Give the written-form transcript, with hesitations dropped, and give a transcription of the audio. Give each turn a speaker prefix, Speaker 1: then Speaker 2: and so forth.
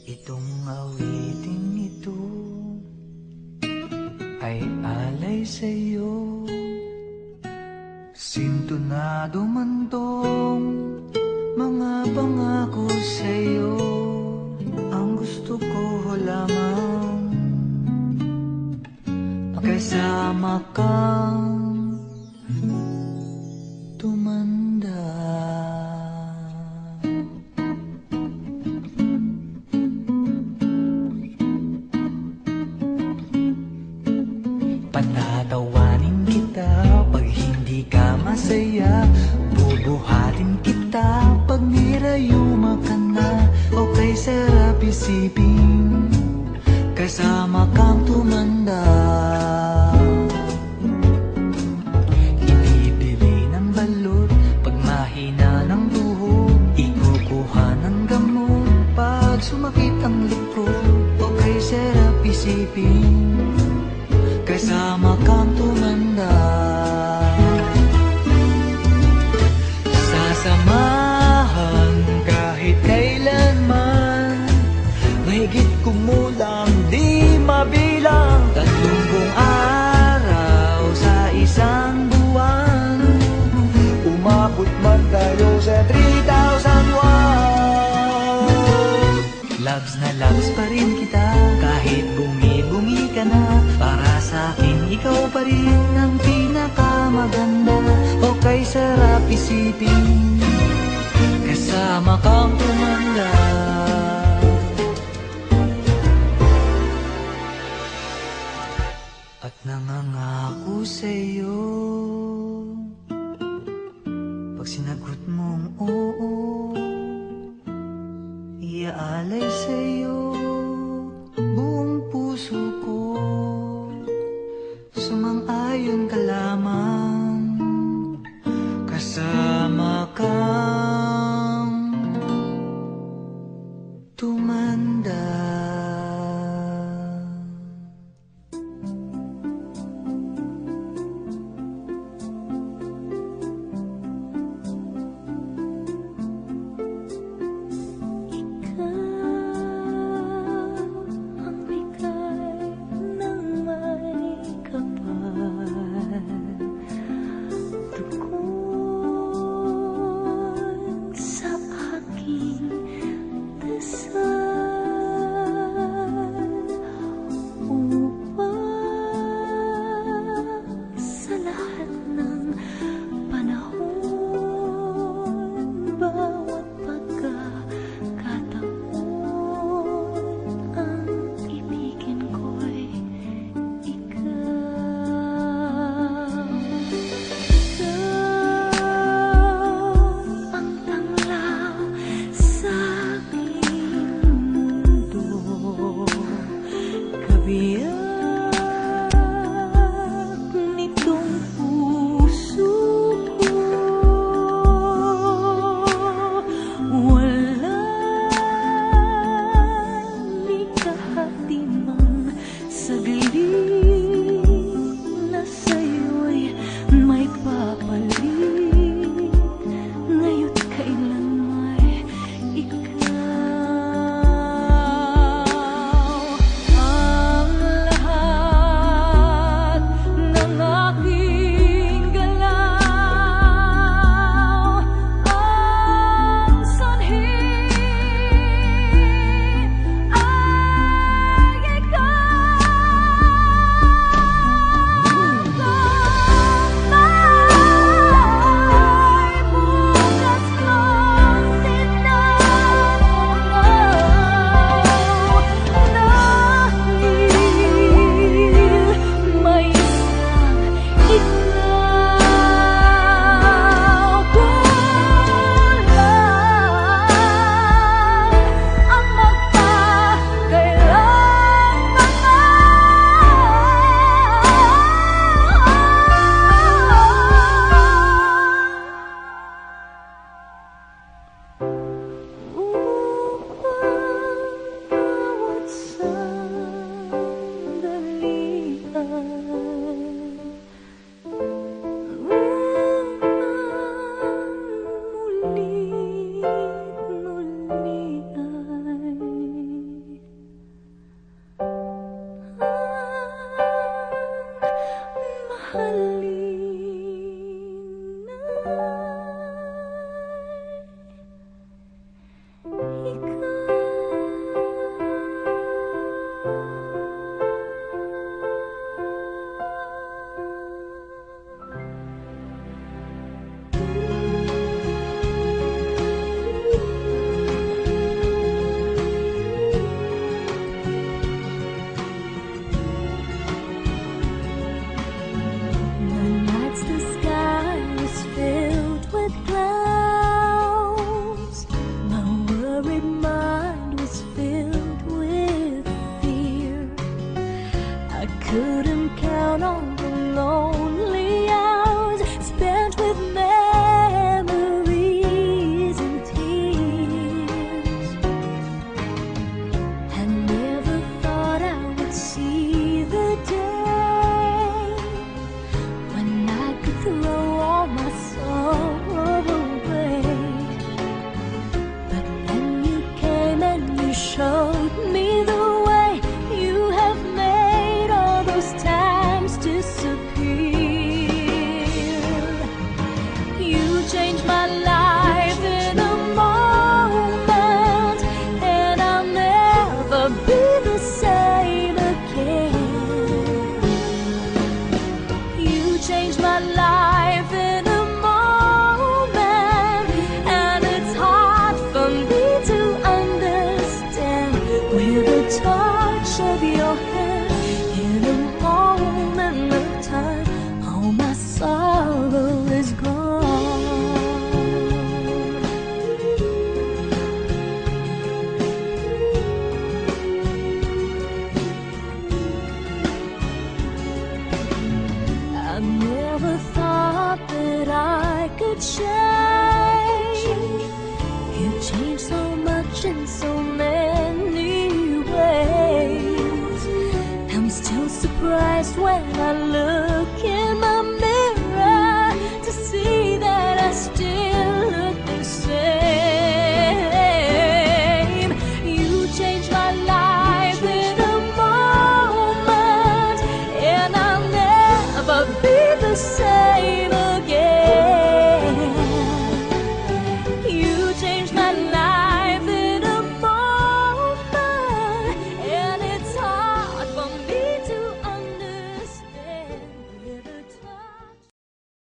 Speaker 1: Itong awiting ito ay alay sa'yo. Sintonado man tong mga pangako sa'yo. Ang gusto ko lamang makasama kang tumanda. Patatawanin kita pag hindi ka masaya. Bubuhatin kita pag nirayuma ka na. Okay, sarap isipin kasama kang tumanda. Ibibili ng balot pag mahina ng tuhod. Ikukuha ng gamot pag sumakit ang likod. Okay, sarap isipin kasama kang tumanda. Sasamahan kahit kailanman, mahigit kumulang di mabilang. 30 araw sa isang buwan, umabot man tayo sa 3,001. Loves na loves pa rin kita kahit bumi-bumi ka na. Para sa akin ikaw pa rin ang pinakamaganda. Okay, sarap isipin kasama kang tumanda. At nangangako sa'yo pag sinagot mong oo, iaalay sa'yo buong puso ko. Sumang-ayon ka lamang kasama kang tumanda.
Speaker 2: Sa aking dasal touch of your hand. In a moment of time, all my sorrow is gone. I never thought that I could change. You've changed so much in so many ways. I'm still surprised when I look